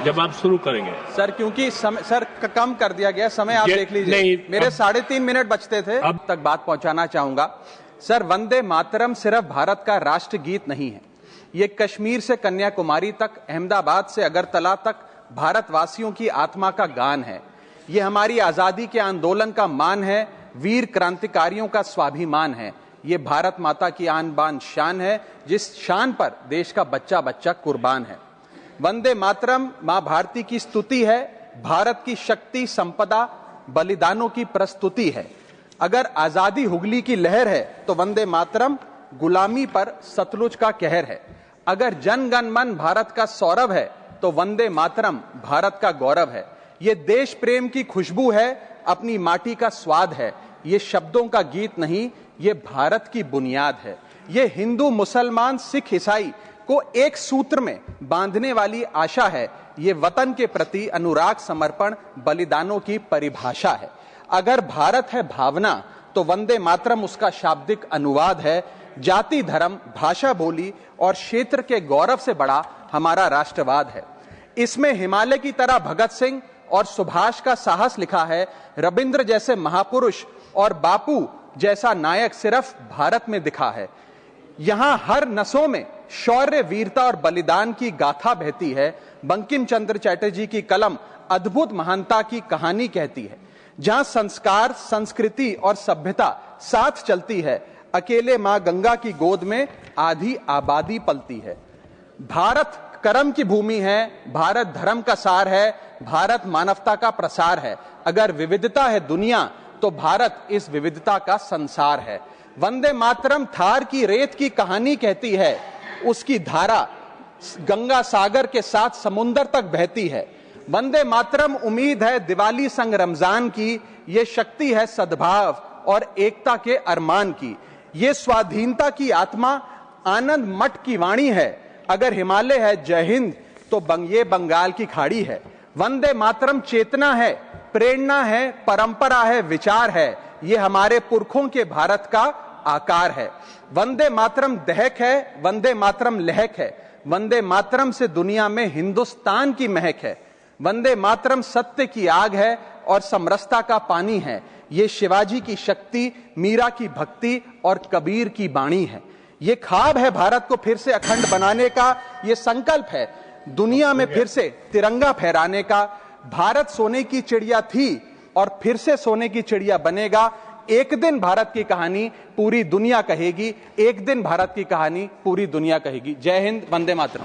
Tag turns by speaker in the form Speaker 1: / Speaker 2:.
Speaker 1: जब आप शुरू करेंगे
Speaker 2: सर, क्योंकि सर कम कर दिया गया समय, आप देख लीजिए।
Speaker 1: नहीं,
Speaker 2: मेरे 3.5 मिनट बचते थे, अब तक बात पहुंचाना चाहूंगा। सर, वंदे मातरम सिर्फ भारत का राष्ट्रगीत नहीं है, ये कश्मीर से कन्याकुमारी तक, अहमदाबाद से अगरतला तक भारतवासियों की आत्मा का गान है। ये हमारी आजादी के आंदोलन का मान है, वीर क्रांतिकारियों का स्वाभिमान है। ये भारत माता की आन बान शान है, जिस शान पर देश का बच्चा बच्चा कुर्बान है। वंदे मातरम मां भारती की स्तुति है, भारत की शक्ति, संपदा, बलिदानों की प्रस्तुति है। अगर आजादी हुगली की लहर है तो वंदे मातरम गुलामी पर सतलुज का कहर है। अगर जन गण मन भारत का सौरभ है तो वंदे मातरम भारत का गौरव है। ये देश प्रेम की खुशबू है, अपनी माटी का स्वाद है। ये शब्दों का गीत नहीं, ये भारत की बुनियाद है। ये हिंदू, मुसलमान, सिख, ईसाई को एक सूत्र में बांधने वाली आशा है। ये वतन के प्रति अनुराग, समर्पण, बलिदानों की परिभाषा है। अगर भारत है भावना तो वंदे मातरम उसका शाब्दिक अनुवाद है। जाति, धर्म, भाषा, बोली और क्षेत्र के गौरव से बड़ा हमारा राष्ट्रवाद है। इसमें हिमालय की तरह भगत सिंह और सुभाष का साहस लिखा है। रविंद्र जैसे महापुरुष और बापू जैसा नायक सिर्फ भारत में दिखा है। यहां हर नसों में शौर्य, वीरता और बलिदान की गाथा बहती है। बंकिम चंद्र चटर्जी की कलम अद्भुत महानता की कहानी कहती है। जहां संस्कार, संस्कृति और सभ्यता साथ चलती है, अकेले मां गंगा की गोद में आधी आबादी पलती है। भारत कर्म की भूमि है, भारत धर्म का सार है, भारत मानवता का प्रसार है। अगर विविधता है दुनिया तो भारत इस विविधता का संसार है। वंदे मातरम थार की रेत की कहानी कहती है। उसकी धारा गंगा सागर के साथ समुंदर तक बहती है। वंदे मातरम उम्मीद है दिवाली संग रमजान की। ये शक्ति है सद्भाव और एकता के अरमान की। ये स्वाधीनता की आत्मा, आनंद मठ की वाणी है। अगर हिमालय है जय हिंद तो ये बंगाल की खाड़ी है। वंदे मातरम चेतना है, प्रेरणा है, परंपरा है, विचार है। ये हमारे पुरखों के भारत का आकार है। वंदे मातरम दहक है, वंदे मातरम लहक है। वंदे मातरम से दुनिया में हिंदुस्तान की महक है। वंदे मातरम सत्य की आग है और समरसता का पानी है। ये शिवाजी की शक्ति, मीरा की भक्ति और कबीर की बाणी है। ये ख्वाब है भारत को फिर से अखंड बनाने का। ये संकल्प है दुनिया में फिर से तिरंगा फहराने का। भारत सोने की चिड़िया थी और फिर से सोने की चिड़िया बनेगा। एक दिन भारत की कहानी पूरी दुनिया कहेगी। एक दिन भारत की कहानी पूरी दुनिया कहेगी। जय हिंद, वंदे मातरम।